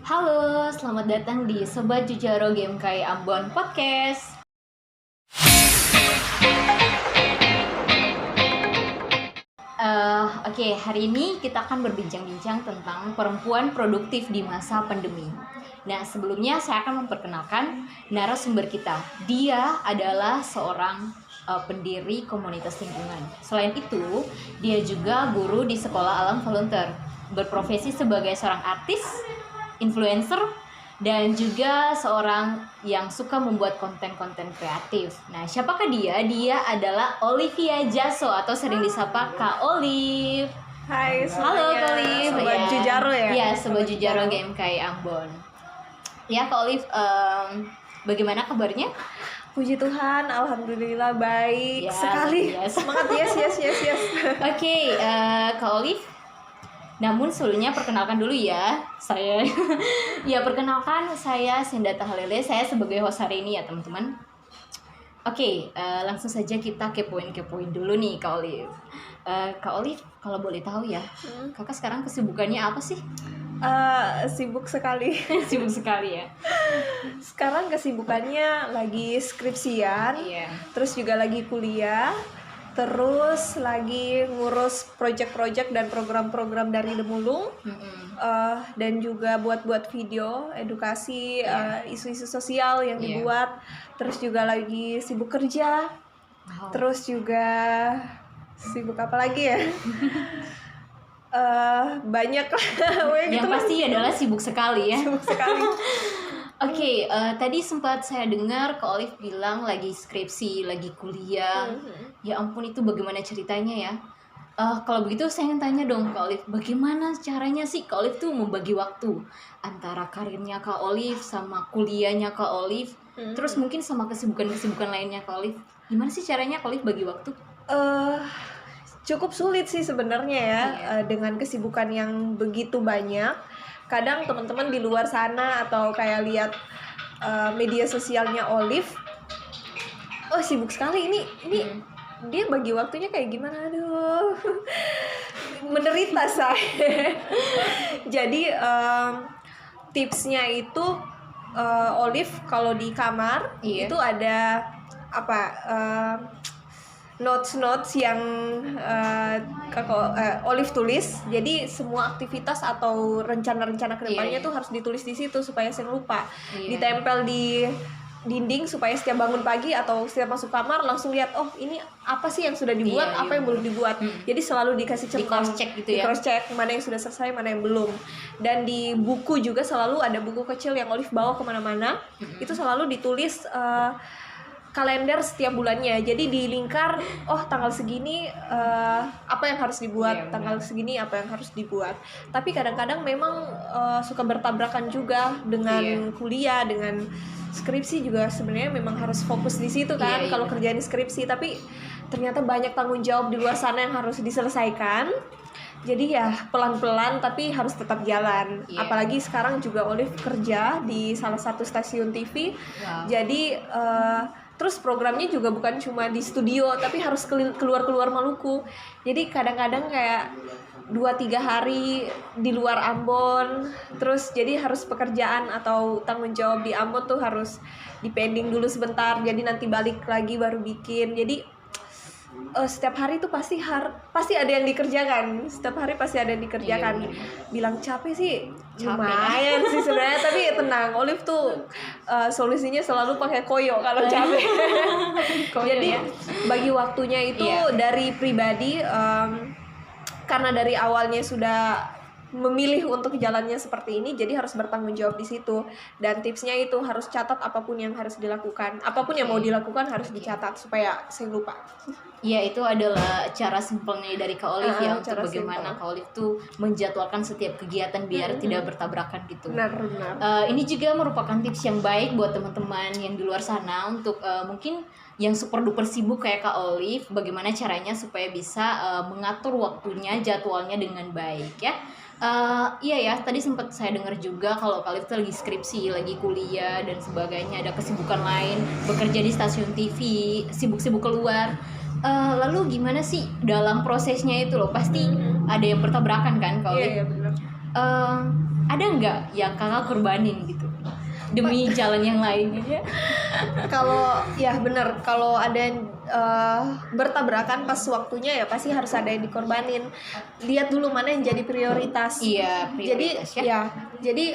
Halo, selamat datang di Sobat Jujaro GMKI Ambon Podcast. Oke, hari ini kita akan berbincang-bincang tentang perempuan produktif di masa pandemi. Nah, sebelumnya saya akan memperkenalkan narasumber kita. Dia adalah seorang pendiri komunitas lingkungan. Selain itu, dia juga guru di Sekolah Alam Volunteer, berprofesi sebagai seorang artis, influencer, dan juga seorang yang suka membuat konten-konten kreatif. Nah, siapakah dia? Dia adalah Olivia Jasso atau sering disapa Kak Olive. Hai semuanya. Halo Kak Olive. Sobat Jujaro ya? Iya, Sobat Jujaro GMKI Ambon. Ya Kak Olive, bagaimana kabarnya? Puji Tuhan, alhamdulillah baik Ya, sekali. yes. Semangat, yes. Oke, Kak Olive. Namun sebelumnya perkenalkan dulu ya, saya perkenalkan saya Sendata Halele, saya sebagai host hari ini ya teman-teman. Oke, langsung saja kita kepoin dulu nih Kak Olive. Kak Olive, kalau boleh tahu ya, kakak sekarang kesibukannya apa sih? Sibuk sekali. Sibuk sekali ya. Sekarang kesibukannya lagi skripsian, Iya. terus juga lagi kuliah, terus lagi ngurus project-project dan program-program dari Demulung, dan juga buat video edukasi, isu-isu sosial yang Iya. dibuat. Terus juga lagi sibuk kerja. Wow. Terus juga sibuk apa lagi ya? Banyak lah. Yang pasti adalah sibuk sekali ya. Sibuk sekali. Oke, tadi sempat saya dengar Kak Olive bilang lagi skripsi, lagi kuliah. Ya ampun, itu bagaimana ceritanya ya? Kalau begitu saya ingin tanya dong Kak Olive, bagaimana caranya sih Kak Olive tuh membagi waktu antara karirnya Kak Olive sama kuliahnya Kak Olive, terus mungkin sama kesibukan-kesibukan lainnya Kak Olive. Gimana sih caranya Kak Olive bagi waktu? Cukup sulit sih sebenarnya ya, dengan kesibukan yang begitu banyak. Kadang teman-teman di luar sana atau kayak lihat media sosialnya Olive, oh sibuk sekali ini dia bagi waktunya kayak gimana, aduh menderita saya. Jadi tipsnya itu Olive kalau di kamar itu ada notes yang Olive tulis. Jadi semua aktivitas atau rencana-rencana kedepannya tuh harus ditulis di situ supaya saya lupa. Ditempel di dinding supaya setiap bangun pagi atau setiap masuk kamar langsung lihat, oh ini apa sih yang sudah dibuat, apa yang belum dibuat. Jadi selalu dikasih centang, di-cross check gitu ya. Di-cross check mana yang sudah selesai, mana yang belum. Dan di buku juga selalu ada buku kecil yang Olive bawa kemana-mana. Itu selalu ditulis kalender setiap bulannya. Jadi di lingkar, oh tanggal segini apa yang harus dibuat, tanggal segini apa yang harus dibuat. Tapi kadang-kadang memang suka bertabrakan juga dengan kuliah, dengan skripsi juga. Sebenarnya memang harus fokus di situ kan kalau kerjain skripsi, tapi ternyata banyak tanggung jawab di luar sana yang harus diselesaikan. Jadi ya pelan-pelan tapi harus tetap jalan. Apalagi sekarang juga Olive kerja di salah satu stasiun TV. Jadi terus programnya juga bukan cuma di studio, tapi harus keluar Maluku. Jadi kadang-kadang kayak 2-3 hari di luar Ambon. Terus jadi harus pekerjaan atau tanggung jawab di Ambon tuh harus dipending dulu sebentar. Jadi nanti balik lagi baru bikin. Jadi setiap hari tuh pasti ada yang dikerjakan. Setiap hari pasti ada yang dikerjakan. Bilang capek sih, lumayan sih sebenarnya. Tapi tenang, Olive tuh solusinya selalu pakai koyo kalau capek. Jadi bagi waktunya itu dari pribadi, karena dari awalnya sudah memilih untuk jalannya seperti ini, jadi harus bertanggung jawab di situ. Dan tipsnya itu harus catat apapun yang harus dilakukan, apapun yang mau dilakukan harus dicatat supaya saya lupa. Iya, itu adalah cara simpelnya dari Kak Olive ya, untuk bagaimana Kak Olive tuh menjadwalkan setiap kegiatan biar tidak bertabrakan gitu. Benar. Ini juga merupakan tips yang baik buat teman-teman yang di luar sana untuk mungkin yang super duper sibuk kayak Kak Olive, bagaimana caranya supaya bisa mengatur waktunya, jadwalnya dengan baik ya. Iya ya, tadi sempat saya dengar juga kalau Kak Olive tuh lagi skripsi, lagi kuliah dan sebagainya, ada kesibukan lain, bekerja di stasiun TV, sibuk-sibuk keluar. Lalu gimana sih dalam prosesnya itu loh, pasti ada yang bertabrakan kan Kak Olive? Iya benar. ada nggak yang kakak korbanin gitu demi jalan yang lainnya? Kalau ya benar, kalau ada yang bertabrakan pas waktunya ya pasti harus ada yang dikorbanin. Lihat dulu mana yang jadi prioritas. Iya, prioritas Jadi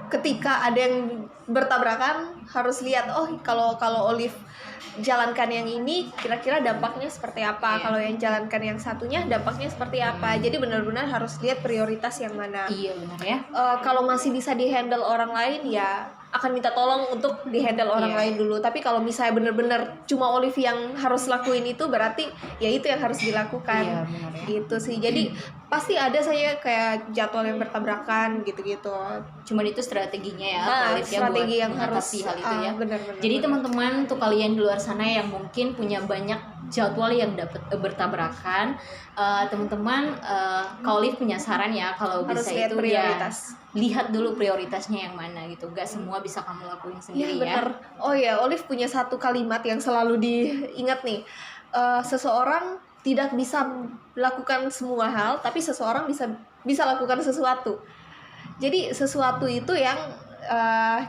ketika ada yang bertabrakan harus lihat, oh kalau Olive jalankan yang ini kira-kira dampaknya seperti apa. Iya. Kalau yang jalankan yang satunya dampaknya seperti apa. Jadi benar-benar harus lihat prioritas yang mana. Iya benar ya. Kalau masih bisa dihandle orang lain ya akan minta tolong untuk dihandle orang Iya. lain dulu. Tapi kalau misalnya benar-benar cuma Olive yang harus lakuin itu, berarti ya itu yang harus dilakukan. Iya, benar ya. Gitu sih. Jadi pasti ada saya kayak jadwal yang bertabrakan gitu-gitu. Cuman itu strateginya ya, Nah, Olive, ya, strategi buat yang harus mengatasi hal itu ya. benar-benar. Jadi teman-teman untuk kalian di luar sana yang mungkin punya banyak jadwal yang dapat bertabrakan, teman-teman, Kak Olive punya saran ya, kalau harus bisa lihat itu prioritas. ya lihat dulu prioritasnya yang mana gitu. Gak semua bisa kamu lakuin Iya sendiri ya. benar. Oh ya, Olive punya satu kalimat yang selalu diingat nih. Seseorang tidak bisa melakukan semua hal, tapi seseorang bisa lakukan sesuatu. Jadi sesuatu itu yang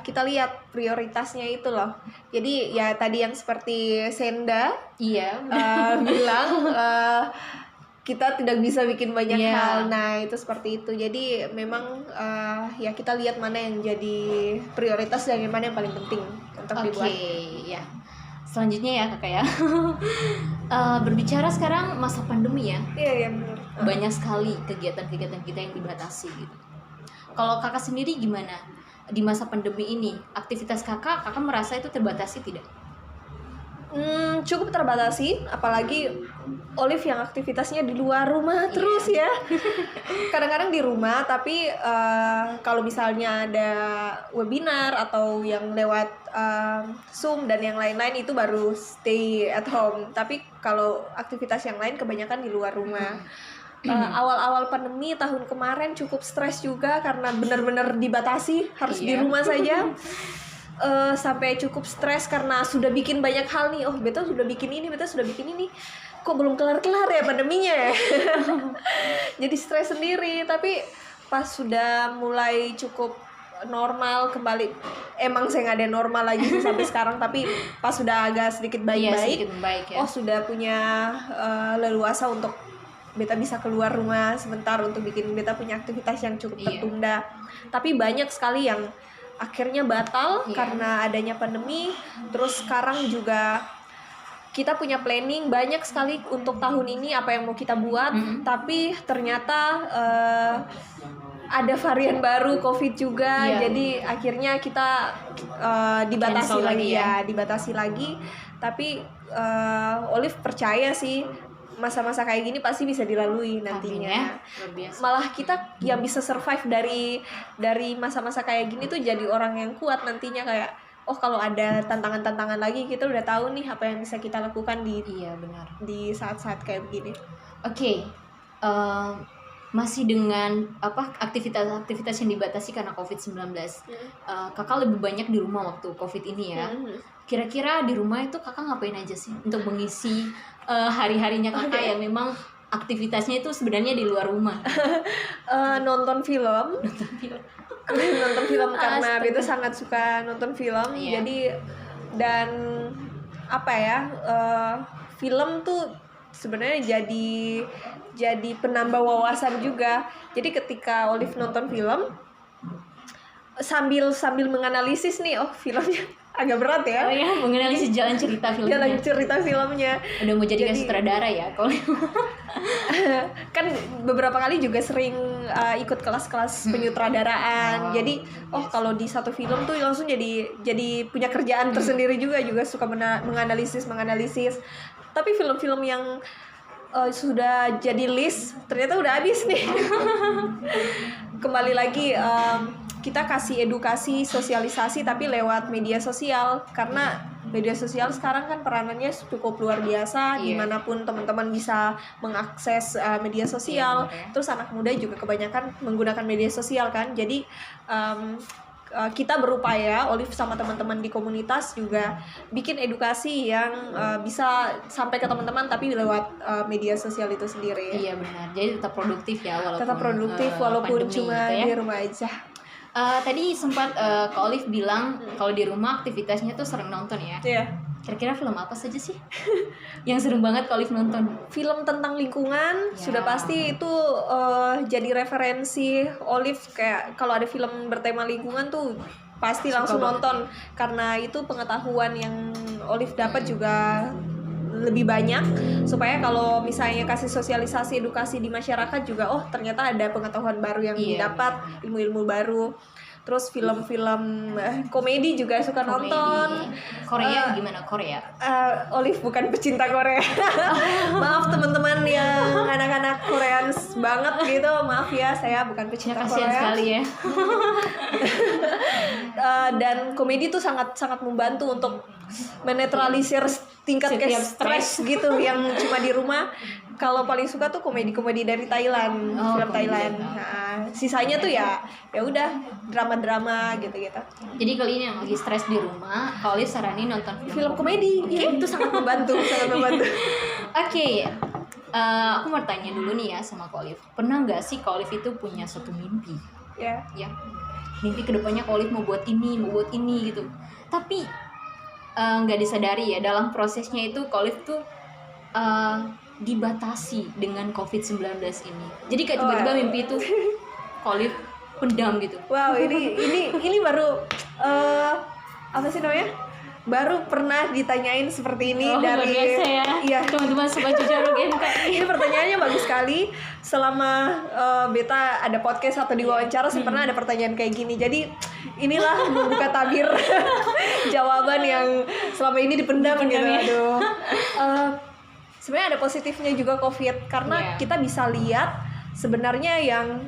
kita lihat prioritasnya itu loh. Jadi ya tadi yang seperti Senda Iya. bilang kita tidak bisa bikin banyak Iya. hal. Nah itu seperti itu. Jadi memang ya kita lihat mana yang jadi prioritas dan yang mana yang paling penting untuk Oke, dibuat. ya. Selanjutnya ya kakak ya. Berbicara sekarang masa pandemi ya, Iya benar. banyak sekali kegiatan-kegiatan kita yang dibatasi gitu. Kalau kakak sendiri gimana di masa pandemi ini? Aktivitas kakak merasa itu terbatasi tidak? Cukup terbatasi, apalagi Olive yang aktivitasnya di luar rumah terus ya. Kadang-kadang di rumah, tapi kalau misalnya ada webinar atau yang lewat Zoom dan yang lain-lain itu baru stay at home. Tapi kalau aktivitas yang lain kebanyakan di luar rumah. Awal-awal pandemi tahun kemarin cukup stres juga karena benar-benar dibatasi, harus di Iya. rumah saja. Sampai cukup stres karena sudah bikin banyak hal nih. Oh, beta sudah bikin ini, beta sudah bikin ini. Kok belum kelar-kelar ya pandeminya ya? Jadi stres sendiri. Tapi pas sudah mulai cukup normal kembali, emang saya nggak ada normal lagi sih sampai sekarang. Tapi pas sudah agak sedikit Iya, baik-baik, sedikit membaik ya. oh sudah punya leluasa untuk beta bisa keluar rumah sebentar untuk bikin beta punya aktivitas yang cukup Iya. tertunda. Tapi banyak sekali yang akhirnya batal Iya. karena adanya pandemi. Terus sekarang juga kita punya planning banyak sekali untuk tahun ini apa yang mau kita buat, tapi ternyata ada varian baru COVID juga. Iya. Jadi akhirnya kita dibatasi Cancel lagi lagi ya, dibatasi lagi. Tapi Olive percaya sih masa-masa kayak gini pasti bisa dilalui Amin nantinya. ya, luar biasa. Malah kita yang bisa survive dari masa-masa kayak gini tuh jadi orang yang kuat nantinya, kayak oh kalau ada tantangan-tantangan lagi kita udah tahu nih apa yang bisa kita lakukan Iya benar. di saat-saat kayak begini. Oke, masih dengan aktivitas-aktivitas yang dibatasi karena COVID-19, kakak lebih banyak di rumah waktu COVID ini ya. Kira-kira di rumah itu kakak ngapain aja sih untuk mengisi hari-harinya kakak yang memang aktivitasnya itu sebenarnya di luar rumah? Nonton film. Nonton film karena Astaga. Beta sangat suka nonton film. Iya. Jadi dan apa ya, film tuh sebenarnya jadi penambah wawasan juga. Jadi ketika Olive nonton film sambil menganalisis nih, oh filmnya agak berat ya. Oh ya, menganalisis jalan cerita filmnya. Jalan cerita filmnya. Udah mau jadi sutradara ya kalau Kan beberapa kali juga sering ikut kelas-kelas penyutradaraan. Jadi kalau di satu film tuh langsung jadi punya kerjaan tersendiri juga suka menganalisis. Tapi film-film yang sudah jadi list ternyata udah habis nih. Kembali lagi kita kasih edukasi, sosialisasi tapi lewat media sosial, karena media sosial sekarang kan peranannya cukup luar biasa. Iya. Dimanapun teman-teman bisa mengakses media sosial. Iya, benar ya. Terus anak muda juga kebanyakan menggunakan media sosial kan. Jadi kita berupaya, Olive sama teman-teman di komunitas juga bikin edukasi yang bisa sampai ke teman-teman tapi lewat media sosial itu sendiri. Iya benar. Jadi tetap produktif ya walaupun Tetap produktif walaupun pandemi cuma gitu ya. di rumah aja. Tadi sempat Kak Olive bilang kalau di rumah aktivitasnya tuh sering nonton ya. Iya. Kira-kira film apa saja sih yang sering banget Kak Olive nonton? Film tentang lingkungan Ya. sudah pasti itu jadi referensi Olive, kayak kalau ada film bertema lingkungan tuh pasti Suka langsung banget. nonton karena itu pengetahuan yang Olive dapat juga lebih banyak, supaya kalau misalnya kasih sosialisasi edukasi di masyarakat juga ternyata ada pengetahuan baru yang Iya. didapat, ilmu-ilmu baru. Terus film-film komedi juga suka Komedi. nonton. Korea gimana Korea? Olive bukan pecinta Korea. Maaf teman-teman yang anak-anak Koreans banget gitu, maaf ya, saya bukan Ya, pecinta kasihan Korea. sekali ya. Dan komedi tuh sangat membantu untuk menetralisir tingkat Setiap stres gitu yang cuma di rumah. Kalau paling suka tuh komedi-komedi dari Thailand, Oh, film komedi Thailand. Thailand. Nah, sisanya tuh ya udah drama-drama gitu-gitu. Jadi kali ini yang lagi stres di rumah, Kak Olive saranin nonton Film komedi, ya itu sangat membantu, sangat membantu. Oke, aku mau tanya dulu nih ya sama Kak Olive. Pernah nggak sih Kak Olive itu punya suatu mimpi? Ya. Ya, mimpi kedepannya Kak Olive mau buat ini gitu. Tapi nggak disadari ya dalam prosesnya itu Kak Olive tuh dibatasi dengan COVID-19 ini. Jadi kayak tiba-tiba Wah. mimpi itu Kak Olive pendam gitu. Wow, ini baru apa sih namanya? Baru pernah ditanyain seperti ini Luar dari biasa ya. Iya. Teman-teman sobat jujur GMK. Ini pertanyaannya bagus sekali. Selama Beta ada podcast atau diwawancara sih pernah ada pertanyaan kayak gini. Jadi inilah membuka tabir jawaban yang selama ini dipendam gitu. ya. Aduh. Sebenarnya ada positifnya juga COVID karena Iya. kita bisa lihat sebenarnya yang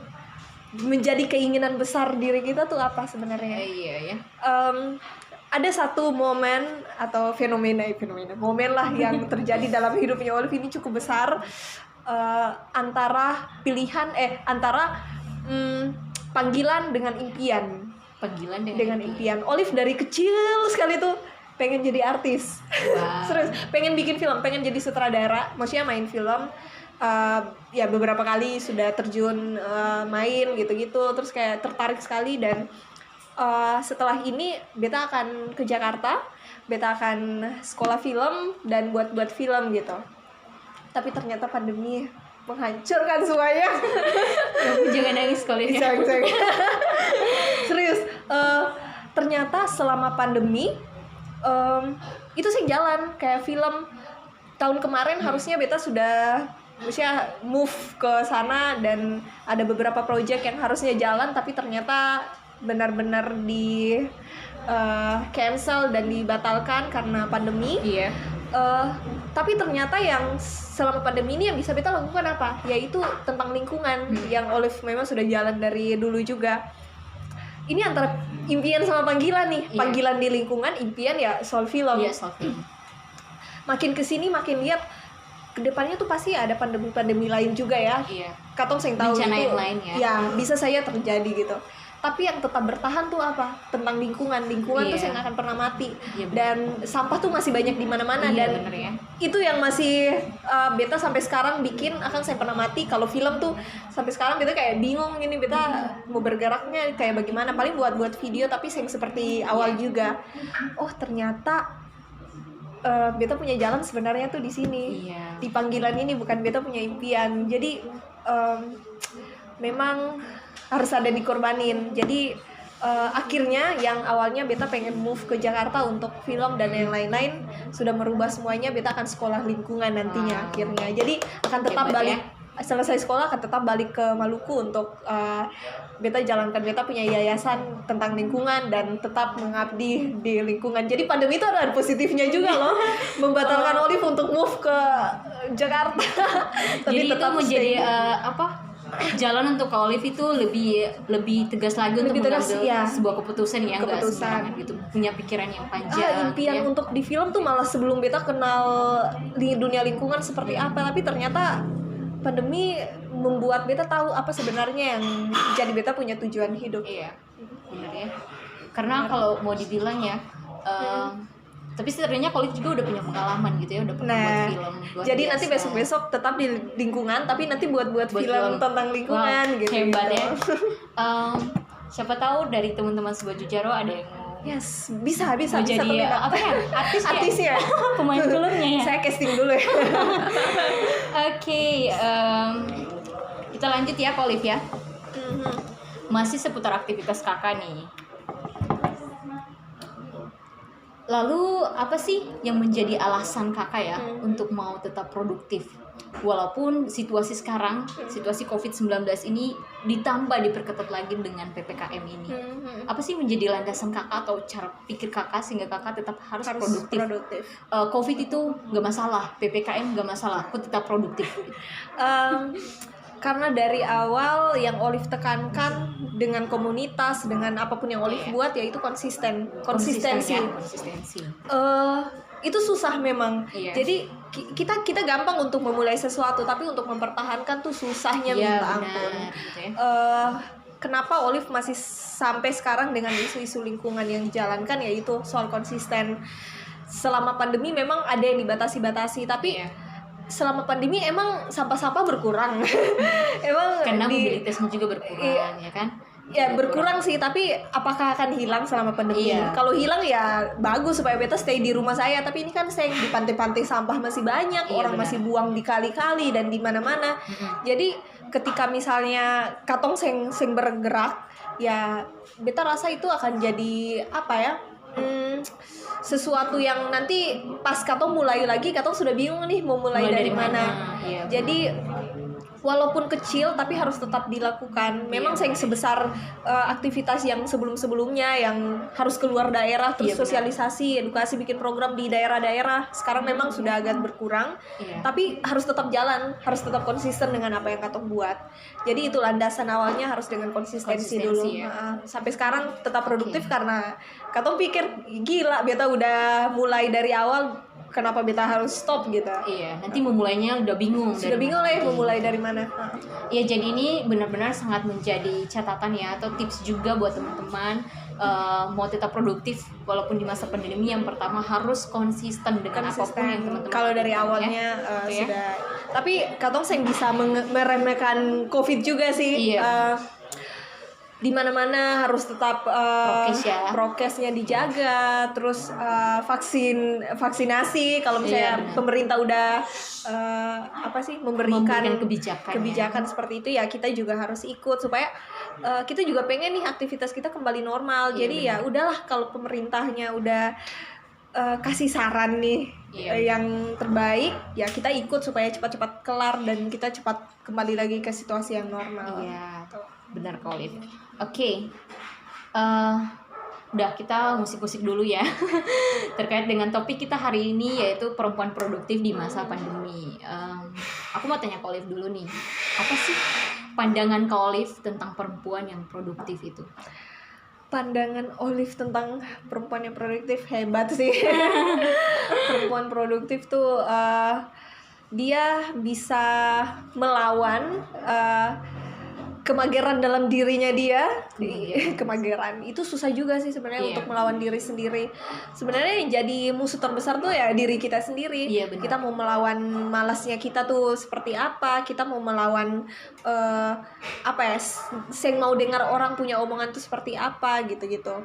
menjadi keinginan besar diri kita tuh apa sebenarnya. Iya ya. Ada satu momen atau fenomena momen lah yang terjadi dalam hidupnya Olive ini cukup besar, antara panggilan dengan impian. Panggilan Dengan impian. Olive dari kecil sekali tuh pengen jadi artis. Wow. Serius, pengen bikin film, pengen jadi sutradara, maksudnya main film. Ya beberapa kali sudah terjun main gitu-gitu, terus kayak tertarik sekali. Dan setelah ini Beta akan ke Jakarta, Beta akan sekolah film dan buat film gitu. Tapi ternyata pandemi menghancurkan semuanya. Jangan nangis Kak Olive ya. Jangan. Serius, ternyata selama pandemi itu sih jalan kayak film. Tahun kemarin harusnya Beta sudah move ke sana dan ada beberapa project yang harusnya jalan tapi ternyata benar-benar di cancel dan dibatalkan karena pandemi. Iya. Tapi ternyata yang selama pandemi ini yang bisa Beta lakukan apa? Yaitu tentang lingkungan yang Olive memang sudah jalan dari dulu juga. Ini antara impian sama panggilan nih. Iya. Panggilan di lingkungan, impian ya soal film. Iya, Sofi. Makin kesini makin lihat kedepannya tuh pasti ada pandemi-pandemi lain juga ya. Iya. Katong yang tahu Bencana itu yang lain ya. ya bisa saya terjadi gitu. Tapi yang tetap bertahan tuh apa? Tentang lingkungan tuh Iya. yang akan pernah mati. Iya, bener. Dan sampah tuh masih banyak di mana-mana. Iya, Dan bener ya. itu yang masih Beta sampai sekarang bikin akan saya pernah mati. Kalau film tuh sampai sekarang Beta kayak bingung ini Beta mau bergeraknya kayak bagaimana. Paling buat video tapi yang seperti awal juga. Oh ternyata Beta punya jalan sebenarnya tuh di sini. Iya. Di panggilan ini, bukan Beta punya impian. Jadi memang harus ada dikorbanin. Jadi akhirnya yang awalnya Beta pengen move ke Jakarta untuk film dan yang lain-lain sudah merubah semuanya. Beta akan sekolah lingkungan nantinya. Wow. Akhirnya jadi akan tetap Hebat balik ya. selesai sekolah akan tetap balik ke Maluku untuk Beta jalankan. Beta punya yayasan tentang lingkungan dan tetap mengabdi di lingkungan. Jadi pandemi itu ada positifnya juga loh, membatalkan Olive untuk move ke Jakarta. Tapi Jadi itu tetap menjadi stay. jalan untuk Kak Olive itu lebih tegas lagi untuk Lebih tegas, mengambil iya. sebuah keputusan yang enggak Keputusan. sembarangan gitu. Punya pikiran yang panjang. Impian ya. untuk di film tuh malah sebelum Beta kenal di dunia lingkungan seperti apa. Tapi ternyata pandemi membuat Beta tahu apa sebenarnya yang jadi Beta punya tujuan hidup. Iya. Benar ya. Karena kalau mau dibilang ya, tapi sebenarnya Olive juga udah punya pengalaman gitu ya, udah pernah buat film. Jadi nanti besok-besok tetap di lingkungan, tapi nanti buat film tentang lingkungan. Wow, gitu. Hebat ya. Siapa tahu dari teman-teman Sobat Jujaro ada yang mau bisa jadi apa ya? Artis ya. Pemain filmnya ya. Saya casting dulu ya. Oke, kita lanjut ya ke Olive ya. Masih seputar aktivitas kakak nih. Lalu apa sih yang menjadi alasan kakak ya untuk mau tetap produktif? Walaupun situasi sekarang, situasi COVID-19 ini ditambah diperketat lagi dengan PPKM ini. Apa sih menjadi landasan kakak atau cara pikir kakak sehingga kakak tetap harus produktif? COVID itu nggak masalah, PPKM nggak masalah, aku tetap produktif. Karena dari awal yang Olive tekankan dengan komunitas, dengan apapun yang Olive buat, yaitu konsistensi. Itu susah memang. Jadi kita gampang untuk memulai sesuatu, tapi untuk mempertahankan tuh susahnya minta ampun. Gitu ya. Kenapa Olive masih sampai sekarang dengan isu-isu lingkungan yang dijalankan, yaitu soal konsisten. Selama pandemi memang ada yang dibatasi, tapi selama pandemi emang sampah-sampah berkurang. Emang karena mobilitasnya juga berkurang, ya kan? Ya berkurang sih, tapi apakah akan hilang selama pandemi? Kalau hilang ya bagus supaya beta stay di rumah saya. Tapi ini kan saya di pantai-pantai sampah masih banyak, orang masih buang di kali-kali dan di mana-mana. Jadi ketika misalnya katong seng bergerak, ya beta rasa itu akan jadi apa ya? Sesuatu yang nanti pas katong mulai lagi, katong sudah bingung nih mau mulai dari mana. Jadi walaupun kecil tapi harus tetap dilakukan. Memang saya sebesar aktivitas yang sebelum-sebelumnya yang harus keluar daerah, terus sosialisasi, edukasi, bikin program di daerah-daerah. Sekarang memang sudah agak berkurang, tapi harus tetap jalan, harus tetap konsisten dengan apa yang katong buat. Jadi itu landasan awalnya harus dengan konsistensi dulu. Sampai sekarang tetap produktif karena katong pikir gila, beta udah mulai dari awal, kenapa beta harus stop gitu? Nanti memulainya udah bingung. Sudah bingung lah ya memulai dari mana. Jadi ini benar-benar sangat menjadi catatan ya, atau tips juga buat teman-teman mau tetap produktif walaupun di masa pandemi. Yang pertama harus konsisten dengan apapun yang teman-teman. Kalau dari awalnya sudah. Tapi katong saya bisa meremehkan COVID juga sih. Di mana-mana harus tetap prokesnya dijaga, terus vaksinasi kalau misalnya pemerintah udah memberikan kebijakan seperti itu, ya kita juga harus ikut supaya kita juga pengen nih aktivitas kita kembali normal. Jadi ya udahlah, kalau pemerintahnya udah kasih saran nih yang terbaik, ya kita ikut supaya cepat-cepat kelar dan kita cepat kembali lagi ke situasi yang normal. Benar kok, Olive. Oke. Udah, kita musik-musik dulu ya. Terkait dengan topik kita hari ini, yaitu perempuan produktif di masa pandemi. Aku mau tanya ke Olive dulu nih. Apa sih pandangan ke Olive tentang perempuan yang produktif itu? Pandangan Olive tentang perempuan yang produktif hebat sih. Perempuan produktif tuh dia bisa melawan kemageran dalam dirinya dia. Kemageran itu susah juga sih sebenarnya untuk melawan diri sendiri. Sebenarnya yang jadi musuh terbesar tuh ya diri kita sendiri. Kita mau melawan malasnya kita tuh seperti apa, kita mau melawan saya mau dengar orang punya omongan tuh seperti apa gitu-gitu.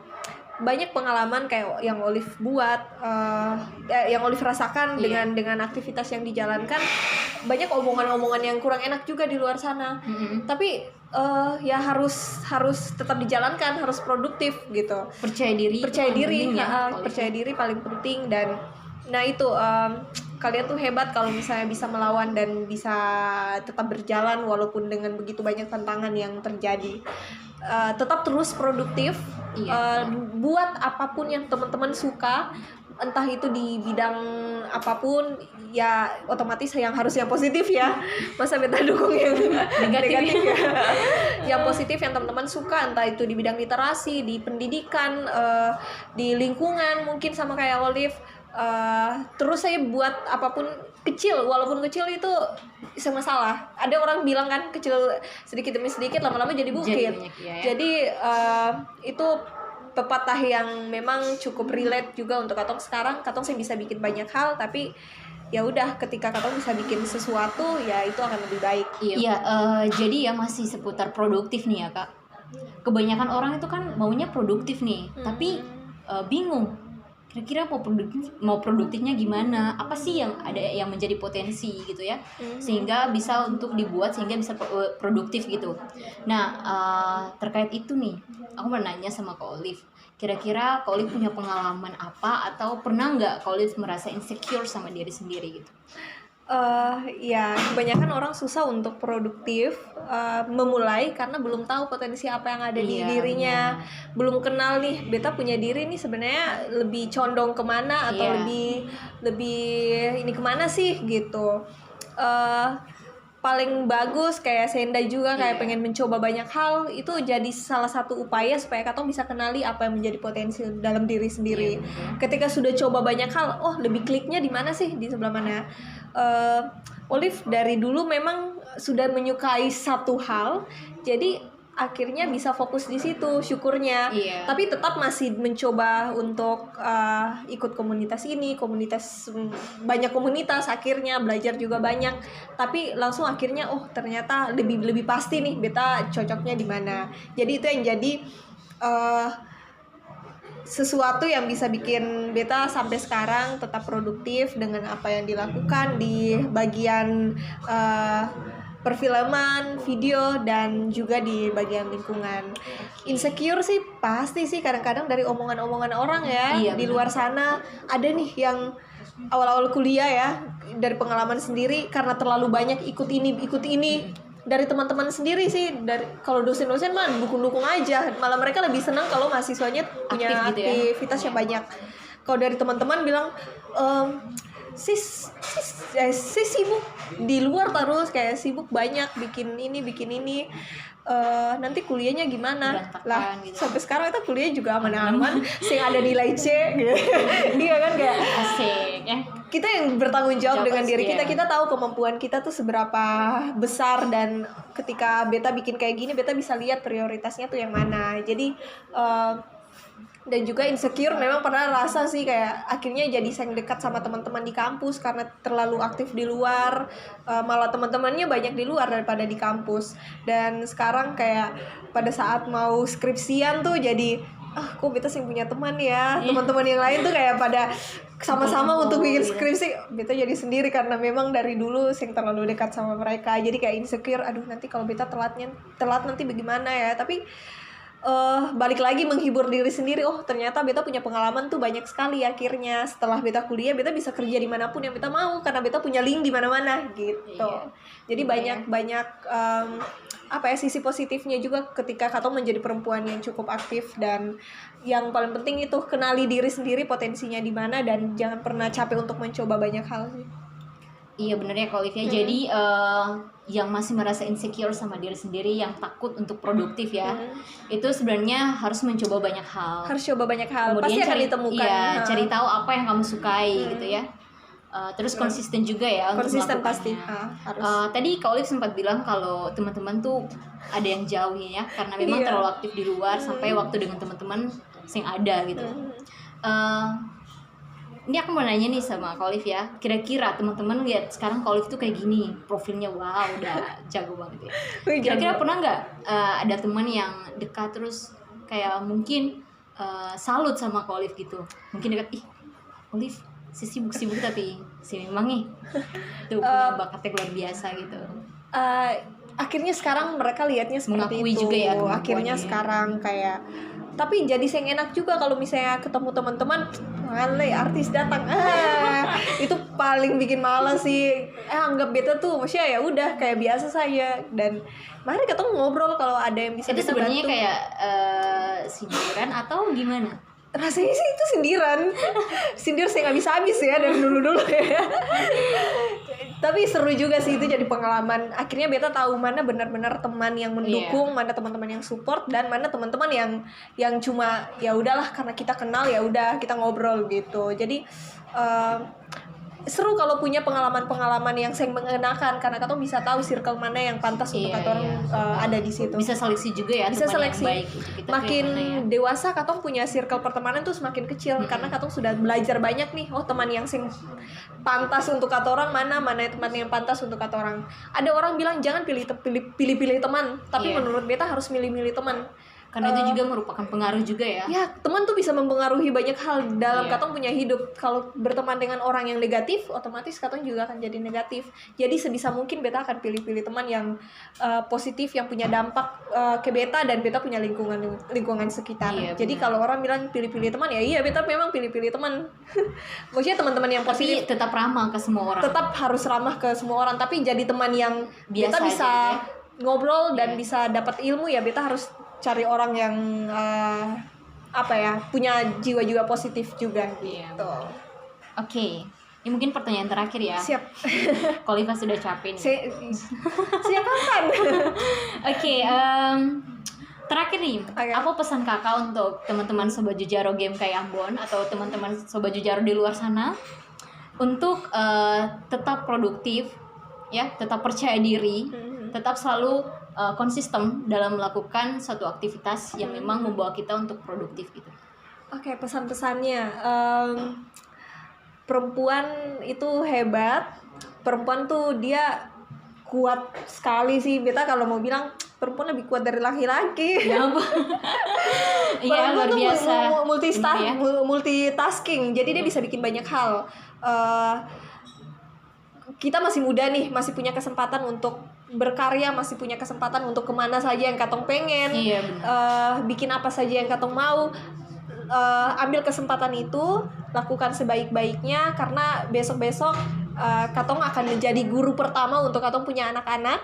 Banyak pengalaman kayak yang Olive buat, yang Olive rasakan dengan aktivitas yang dijalankan. Banyak omongan-omongan yang kurang enak juga di luar sana. Tapi ya harus tetap dijalankan, harus produktif gitu. Percaya diri paling penting. Dan nah itu kalian tuh hebat kalau misalnya bisa melawan dan bisa tetap berjalan walaupun dengan begitu banyak tantangan yang terjadi. Tetap terus produktif, buat apapun yang teman-teman suka, entah itu di bidang apapun, ya otomatis yang harus yang positif ya. Masa beta dukung yang negatif ya. Yang positif yang teman-teman suka, entah itu di bidang literasi, di pendidikan, di lingkungan mungkin sama kayak Olive. Terus saya buat apapun kecil, walaupun kecil itu sama masalah. Ada orang bilang kan kecil sedikit demi sedikit lama-lama jadi bukit. Jadi itu pepatah yang memang cukup relate juga untuk katong sekarang. Katong sih bisa bikin banyak hal, tapi ya udah ketika katong bisa bikin sesuatu ya itu akan lebih baik. Iya, jadi ya masih seputar produktif nih ya Kak. Kebanyakan orang itu kan maunya produktif nih, tapi bingung. Kira-kira mau produktifnya gimana? Apa sih yang ada yang menjadi potensi gitu ya? Sehingga bisa untuk dibuat sehingga bisa produktif gitu. Nah, terkait itu nih, aku mau nanya sama Kak Olive. Kira-kira Kak Olive punya pengalaman apa atau pernah nggak Kak Olive merasa insecure sama diri sendiri gitu? Ya kebanyakan orang susah untuk produktif memulai karena belum tahu potensi apa yang ada di dirinya, belum kenal nih beta punya diri nih sebenarnya lebih condong kemana atau lebih ini kemana sih gitu. Paling bagus kayak Senda juga kayak pengen mencoba banyak hal, itu jadi salah satu upaya supaya katong bisa kenali apa yang menjadi potensi dalam diri sendiri. Ketika sudah coba banyak hal, oh lebih kliknya di mana sih, di sebelah mana. Olive dari dulu memang sudah menyukai satu hal, jadi akhirnya bisa fokus di situ, syukurnya. Tapi tetap masih mencoba untuk ikut komunitas ini, banyak komunitas, akhirnya belajar juga banyak. Tapi langsung akhirnya oh ternyata lebih pasti nih beta cocoknya di mana. Jadi itu yang jadi sesuatu yang bisa bikin beta sampai sekarang tetap produktif dengan apa yang dilakukan di bagian perfilman, video, dan juga di bagian lingkungan. Insecure sih pasti sih kadang-kadang dari omongan-omongan orang ya. Di luar sana ada nih yang awal-awal kuliah ya, dari pengalaman sendiri karena terlalu banyak ikut ini. Dari teman-teman sendiri sih, dari kalau dosen-dosen mah dukung-dukung aja, malah mereka lebih senang kalau mahasiswanya punya aktivitas yang banyak. Kalau dari teman-teman bilang sis sibuk di luar terus, kayak sibuk banyak bikin ini nanti kuliahnya gimana lah gitu. Sampai sekarang itu kuliah juga aman-aman sing ada nilai C gitu. Iya kan, kayak asik ya. Kita yang bertanggung jawab dengan diri kita tahu kemampuan kita tuh seberapa besar, dan ketika beta bikin kayak gini beta bisa lihat prioritasnya tuh yang mana. Jadi dan juga insecure memang pernah rasa sih, kayak akhirnya jadi sering dekat sama teman-teman di kampus karena terlalu aktif di luar, malah teman-temannya banyak di luar daripada di kampus. Dan sekarang kayak pada saat mau skripsian tuh jadi kok beta sih punya teman ya, teman-teman yang lain tuh kayak pada sama-sama untuk bikin skripsi, beta jadi sendiri karena memang dari dulu sing terlalu dekat sama mereka. Jadi kayak insecure, aduh nanti kalau beta telat nanti bagaimana ya. Tapi balik lagi menghibur diri sendiri, oh ternyata beta punya pengalaman tuh banyak sekali. Akhirnya setelah beta kuliah beta bisa kerja dimanapun yang beta mau karena beta punya link di mana-mana gitu. Jadi banyak sisi positifnya juga ketika katong menjadi perempuan yang cukup aktif. Dan yang paling penting itu kenali diri sendiri potensinya di mana, dan jangan pernah capek untuk mencoba banyak hal sih. Iya bener ya Kak Olivia. Jadi yang masih merasa insecure sama diri sendiri, yang takut untuk produktif ya, itu sebenarnya harus mencoba banyak hal. Kemudian pasti akan ditemukan. Cari tahu apa yang kamu sukai gitu ya. Terus konsisten juga ya untuk melakukannya. Pasti harus. Tadi Kak Olive sempat bilang kalau teman-teman tuh ada yang jauhin ya, karena memang terlalu aktif di luar sampai waktu dengan teman-teman sing ada gitu. Ini aku mau nanya nih sama Kak Olive ya, kira-kira teman-teman lihat sekarang Kak Olive tuh kayak gini, profilnya wow udah jago banget ya. Kira-kira pernah nggak ada teman yang dekat terus kayak mungkin salut sama Kak Olive gitu, mungkin dekat, ih Olive si sibuk tapi si memang nih tuh punya bakatnya luar biasa gitu. Akhirnya sekarang mereka lihatnya seperti mengakui itu juga ya akhirnya sekarang kayak. Tapi jadi yang enak juga kalau misalnya ketemu teman-teman, artis datang, itu paling bikin malas sih. Anggap beta tuh maksudnya ya udah kayak biasa saya, dan mari ketemu ngobrol kalau ada yang bisa itu kita sebenarnya bantu. Kayak sindiran atau gimana? Rasanya sih itu sindir saya nggak bisa habis ya dari dulu ya. Tapi seru juga sih, itu jadi pengalaman. Akhirnya beta tahu mana benar-benar teman yang mendukung, mana teman-teman yang support, dan mana teman-teman yang cuma ya udahlah karena kita kenal ya udah kita ngobrol gitu. Jadi seru kalau punya pengalaman-pengalaman yang sering mengenakan, karena katong bisa tahu circle mana yang pantas untuk katong ada di situ. Bisa seleksi juga ya, bisa teman seleksi. yang baik kita makin ya. Dewasa katong punya circle pertemanan tuh semakin kecil, karena katong sudah belajar banyak nih. Oh, teman yang sing pantas untuk kata orang mana teman yang pantas untuk kata orang. Ada orang bilang jangan pilih teman, tapi menurut beta harus milih-milih teman. Karena itu juga merupakan pengaruh juga ya. Ya, teman tuh bisa mempengaruhi banyak hal dalam katong punya hidup. Kalau berteman dengan orang yang negatif, otomatis katong juga akan jadi negatif. Jadi sebisa mungkin beta akan pilih-pilih teman yang positif, yang punya dampak ke beta dan beta punya lingkungan sekitar. Jadi kalau orang bilang pilih-pilih teman, ya iya beta memang pilih-pilih teman. Maksudnya teman-teman yang positif. Tapi tetap ramah ke semua orang. Tetap harus ramah ke semua orang, tapi jadi teman yang biasa beta bisa ngobrol dan bisa dapat ilmu, ya beta harus cari orang yang punya jiwa-jiwa positif juga gitu. Oke. Ini mungkin pertanyaan terakhir ya. Siap. Koliva sudah capek nih. Siap kapan? Oke, terakhir nih, apa pesan kakak untuk teman-teman Sobat Jujaro GMKI Ambon atau teman-teman Sobat Jujaro di luar sana untuk tetap produktif, ya, tetap percaya diri, tetap selalu konsisten dalam melakukan suatu aktivitas yang memang membawa kita untuk produktif gitu. Oke, pesan-pesannya, perempuan itu hebat, perempuan tuh dia kuat sekali sih. Beta kalau mau bilang perempuan lebih kuat dari laki-laki. Ya ampun. Iya, luar biasa. Multitasking, jadi dia bisa bikin banyak hal. Kita masih muda nih, masih punya kesempatan untuk berkarya, masih punya kesempatan untuk kemana saja yang katong pengen, bikin apa saja yang katong mau. Ambil kesempatan itu, lakukan sebaik-baiknya, karena besok-besok katong akan menjadi guru pertama untuk katong punya anak-anak.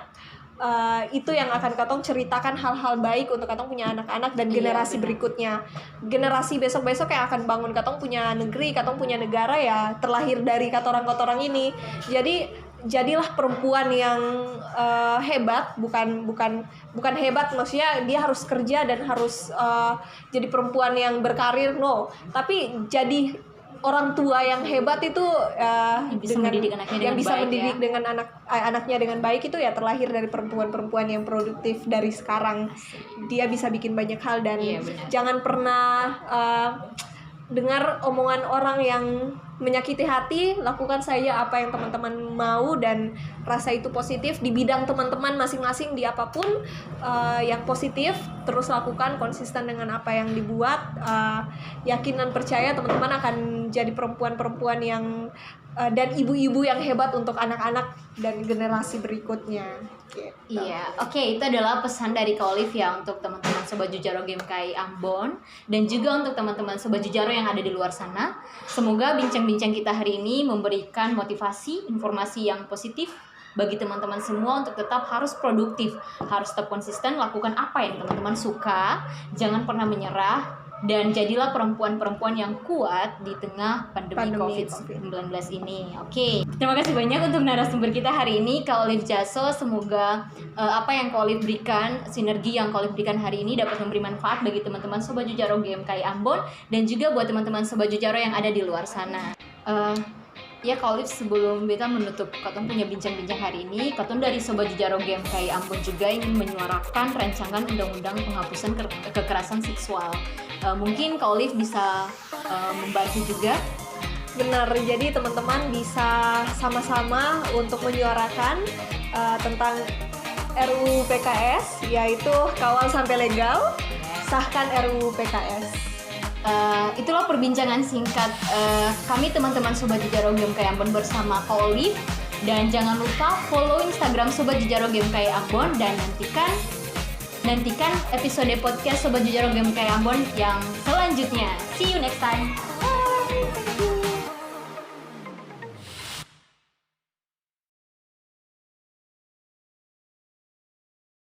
Itu yang akan katong ceritakan hal-hal baik untuk katong punya anak-anak dan generasi berikutnya. Generasi besok-besok yang akan bangun katong punya negeri, katong punya negara, ya terlahir dari katorang-katorang ini. Jadi jadilah perempuan yang hebat, bukan hebat maksudnya dia harus kerja dan harus jadi perempuan yang berkarir, no, tapi jadi orang tua yang hebat itu bisa mendidik anaknya dengan bisa baik, mendidik dengan anaknya dengan baik, itu ya terlahir dari perempuan-perempuan yang produktif dari sekarang. Dia bisa bikin banyak hal dan jangan pernah dengar omongan orang yang menyakiti hati. Lakukan saja apa yang teman-teman mau dan rasa itu positif di bidang teman-teman masing-masing, di apapun yang positif. Terus lakukan konsisten dengan apa yang dibuat. Yakin dan percaya teman-teman akan jadi perempuan-perempuan yang dan ibu-ibu yang hebat untuk anak-anak dan generasi berikutnya gitu. Iya, oke, itu adalah pesan dari Kak Olive ya untuk teman-teman Sobat Jujaro GMKI Ambon dan juga untuk teman-teman Sobat Jujaro yang ada di luar sana. Semoga bincang-bincang kita hari ini memberikan motivasi, informasi yang positif bagi teman-teman semua untuk tetap harus produktif, harus tetap konsisten, lakukan apa yang teman-teman suka, jangan pernah menyerah, dan jadilah perempuan-perempuan yang kuat di tengah pandemi COVID-19 ini. Oke, terima kasih banyak untuk narasumber kita hari ini, Kak Olive Jasso. Semoga apa yang Kak Olive berikan, sinergi yang Kak Olive berikan hari ini dapat memberi manfaat bagi teman-teman Sobat Jujaro GMKI Ambon dan juga buat teman-teman Sobat Jujaro yang ada di luar sana. Ya Kak Olive, sebelum beta menutup katong punya bincang-bincang hari ini, katong dari Sobat Jujaro GMKI Ambon juga ingin menyuarakan rancangan undang-undang penghapusan kekerasan seksual. Mungkin Kak Olive bisa membantu juga. Benar, jadi teman-teman bisa sama-sama untuk menyuarakan tentang RUU PKS, yaitu kawal sampai legal, sahkan RUU PKS. Itulah perbincangan singkat kami teman-teman Sobat Jujaro GMKI Ambon bersama Kak Olive. Dan jangan lupa follow Instagram Sobat Jujaro GMKI Ambon dan nantikan episode podcast Sobat Jujaro GMKI Ambon yang selanjutnya. See you next time.